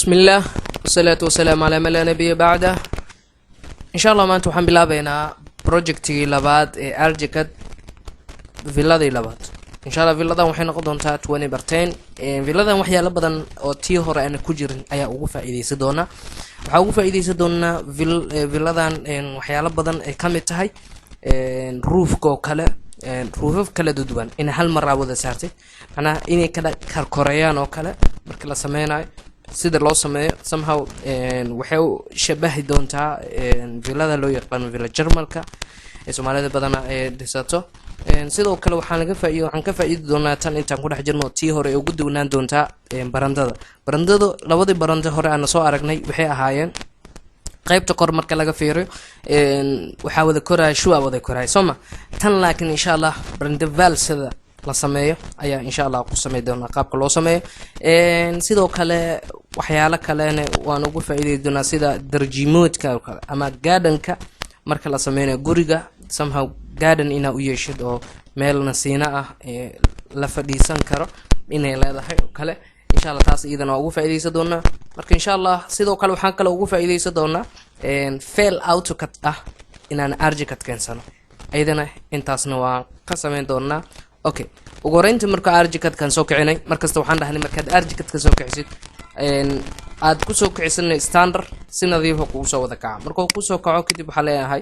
بسم الله والصلاة والسلام على من لا نبي بعده. إن شاء الله ما أنتم حنبلا بينا بروجكتي لبعض أرجكت فيلادي لبعض. إن شاء الله فيلادا وحين قدون تا 20 برتين فيلادا وحيا لبدن أو تي هور أنا كوجرين أي أوقف إذا سدونا وأوقف إذا سدونا فيلادا وحيا لبدن كم تهاي روف كو كلا روف كلا دودوان إن هالمرة وذا سارتي أنا إني كذا كوريان أو كلا مركلا سمينا sida loo sameeyo somehow waxay shabahi doontaa villada loo yaqaan villa Jarmalka ee Soomaalida badan ay dhisato sidoo kale waxaan ka faa'iidi doonaa tan intaan ku dhex jirno tii hore ugu duwnaan doontaa barandada labadii baranda hore aan soo aragnay waxay ahaayeen qaybta kor marka laga fiiriyo waxa wada koray shuwa wada koray Soma tan laakiin insha Allah baranda valsada la sameeyo ayaa insha Allah ku sameey doona qaabka loo sameeyo sidoo kale waxyaalo kaleena waan ugu faa'iideey doonaa sida darjiimoodka ama gardenka marka la sameeyo guriga somehow garden ina u yeeshid oo meel nasiina ah la fadhiisan karo inay leedahay kale insha Allah taas iyadana ugu faa'iideysan doonaa marka insha Allah sidoo kale waxaan kale ugu faa'iideysan doonaa fail AutoCAD ah inaan archicad keensano iyadana intaasna waa ka sameyn doonaa okay ugu horeyntii marka archicad kan soo kicinay markasta waxaan dhahnay markaad archicad ka soo kicisid aad ku soo kicisan standard si nadiif ah ku soo wada kaca marka uu ku soo kaco kadib waxa leeyahay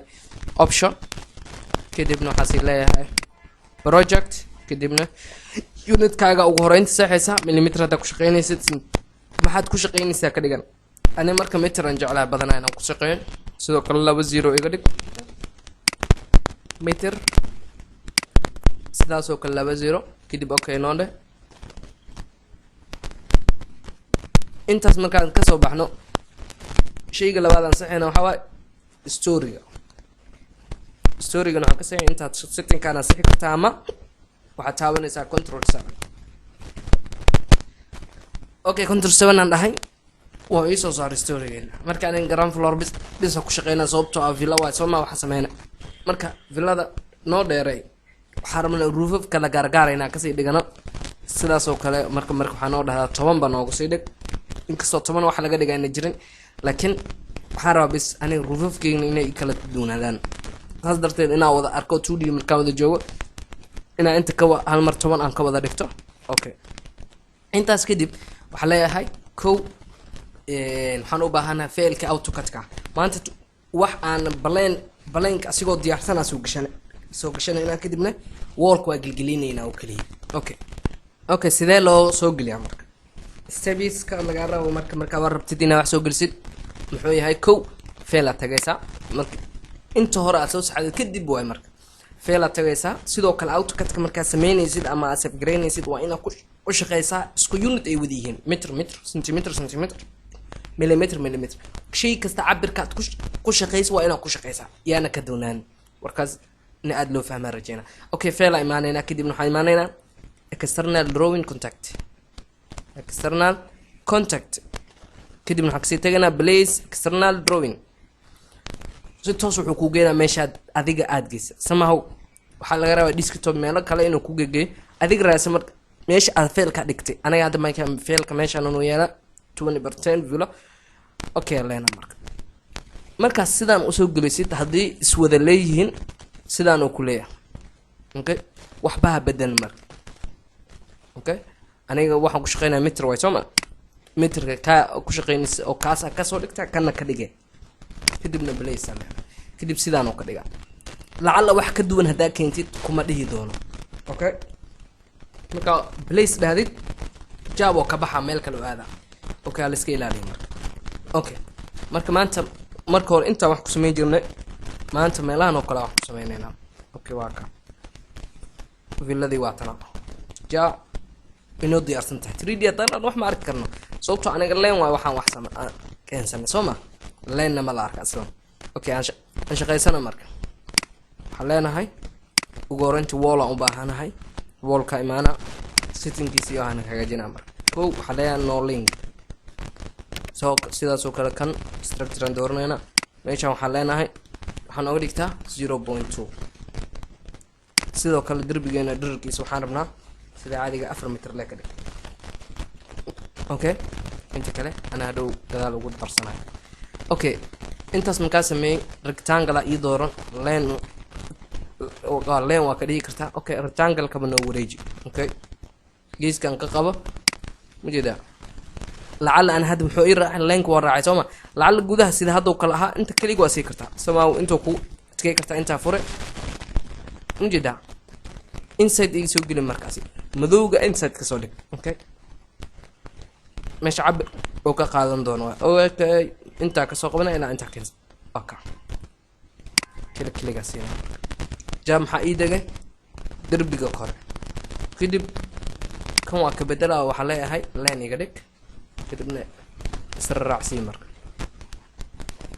option kadibna waxa leeyahay project kadibna unit kaaga ugu horeyntii saxaysa millimeter ku shaqeynaysid maxaad ku shaqeynaysaa ka dhigan ana marka meter aan jeclahay badan aan ku shaqeeyo sidoo kale 20 iga dhig meter sidaas oo kale 20 kadib okay noonde intaas markaan ka soo baxno shayga labaad aan saxayna waxa waa storyga waxa ka saxay inta setting kana saxi kartaa ama waxa taabanaysaa control 7 okay control 7 aan dhahay waa isoo saar storygeena marka aan ground floor bis ku shaqeynaa sababtoo ah villa waa soo ma waxa sameeyna marka villada noo dheeray xarmana roof kala gaargaarayna ka sii dhigano sidaas oo kale marka waxaan oo dhahaa 10 baan ugu sii dhig inkastoo 10 wax laga dhigayna jirin laakiin waxaan rabaa bis aniga roofkeena inay kala duwanaadaan taas darteed inaa wada arko 2D marka wada joogo inaa inta ka hal mar 10 aan ka wada dhigto okay intaas kadib waxa leeyahay waxaan u baahanahay failka AutoCAD-ka maanta wax aan baleen asigoo diyaarsan soo gashanayna kadibna wallka waa gilgilinayna oo kaliya okay sidee loo soo geliyaa marka steps-ka laga rabo marka war rabtid inaad wax soo gelisid muxuu yahay fail tagaysa marka inta hore aad soo saxday kadib way marka fail tagaysa sidoo kale AutoCAD-ka marka sameynaysid ama aad upgrade-naysid waa inaad ku shaqeysaa isku unit ay wada yihiin meter centimeter millimeter shay kasta cabirka aad ku shaqeyso waa inaad ku shaqeysaa yaana ka doonaan warkaas aad loo fahmaa rajayna okay fail imaanayna kadibna waxaan imaanayna external drawing kadibna waxaan kasii tagaynaa place external drawing si toos wuxuu ku geeyaa meesha adiga aad geysa somehow waxa laga rabaa desktop meel kale inuu ku geeyo adiga raasa marka meesha aad fail ka dhigtay aniga hadda ma ka fail ka meesha inuu yeela 20% villa okay leena marka sidaan u soo gelisid hadii iswada leeyihiin sidaan oo kuleeyahay okay waxba badan marka okay aniga waxaan ku shaqeynaa meter way Soma meterka ka ku shaqeynaysa oo kaas ka soo dhigta kana ka dhigay kadibna place ama kadib sidaan oo ka dhiga lacala wax ka duwan hadaa keentid kuma dhihi doono okay marka place dhaadid jaabo ka baxa meel kale oo aada okay la iska ilaaliyo marka okay marka hore inta wax ku sameey jirnay maanta meelahan oo kale wax ku sameeynayna okay waa ka villadii waa tan inoo diyaarsan tahay 3D hadaan wax ma arki karno sababtoo aniga leen waa waxaan wax keensanay Soma leen ma la arka aslan okay aan shaqeysana marka waxaan leenahay ugu horeyntii wall aan u baahanahay wallka imaana settingkiisa iyo aan hagaajinaa marka waxaan leenahay no link sidaas oo kale kan structure aan dooranayna meesha waxaan leenahay waxaan uga dhigtaa 0.2 sidoo kale darbigeena dhererkiisa waxaan rabnaa sida caadiga 4 mitir la ka dhig okay inta kale ana hadhow gadaal ugu darsanayo. Okay, intaas markaa sameeyay rectangle ii dooran leen waa ka dhigi kartaa. Okay, rectangle kaba noo wareeji. Okay, geeskan ka qabo mujeedaa lacala aan hadda wuxuu ii raacay leenka waa raacay sooma lacala gudaha sida hadda kala ahaa inta kaliya waa sii kartaa somaa inta ku tkay kartaa inta fure mujeedaa inside ii soo gelin markaasi madowga inside ka soo dhig. Okay, meesha cabir oo ka qaadan doono. Okay, inta ka soo qabana ilaa inta kale. Okay, kaliya siina jam maxaa ii degay derbiga kore kadib kan waa ka bedelaa waxaa leeyahay leen iga dhig kadibna isra raacsiin marka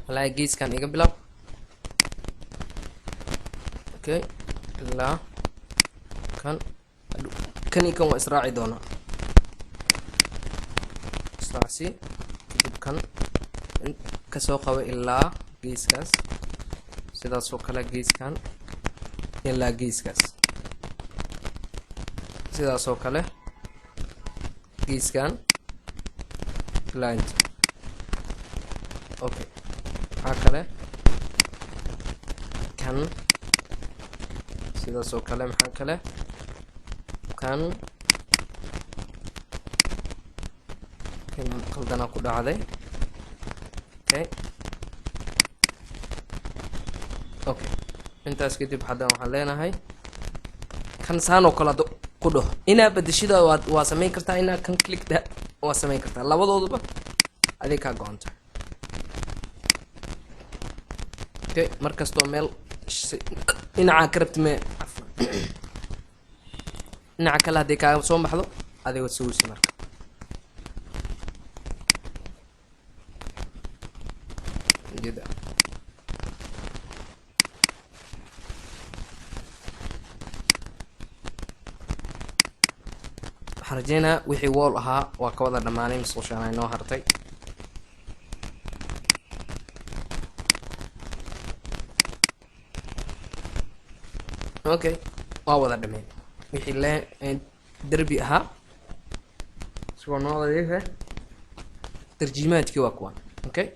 walaa geeskan iga bilaab. Okay, ilaa kan waa israaci doonaa israacsi kadib kan kasoo qaba ilaa geeskaas sidaasoo kale geeskan ilaa geeskaas sidaasoo kale geeskan ilaa inta. Okay, maxaa kale kan sidaasoo kale maxaa kale kan qaldana ku dhacday. Okay, okay, intaas kadib haddana waxaan leenahay kan saanoo kale ku dhaho inaa badashida waa samayn kartaa inaa kan clickda waa samayn kartaa labadooduba adig kaa go-anta. Okay, markastoo meel dhinaca ka rabti mee dhinaca kale haddii kaaga soo baxdo adigoo sawirsi marka. jida waxaan rajeynaa wixii wall ahaa waa ka wada dhammaanay masqushaan inoo hartay. Okay, waa wada dhameen wixii leen derbi ahaa soo noqday tarjimaadkii waa kuwan. Okay,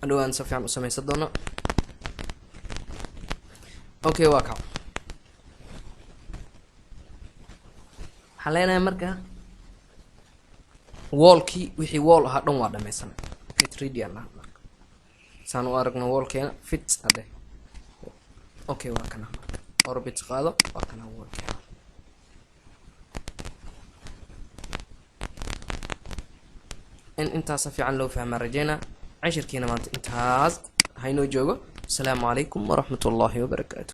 adoo si fiican u samaysan doono. Okay, waa ka xaleenay marka wallkii wixii wall ahaa dhan waa dhameysan. Okay, 3D ana marka saan u aragno wallkeena fit ade. Okay, waa kana orbit qaado waa kana wallkeena. intaas fiican loo fahmaa rajeynaa cashirkiina maanta intaas haynoo joogo. Assalaamu calaykum waraxmatullaahi wabarakaatu.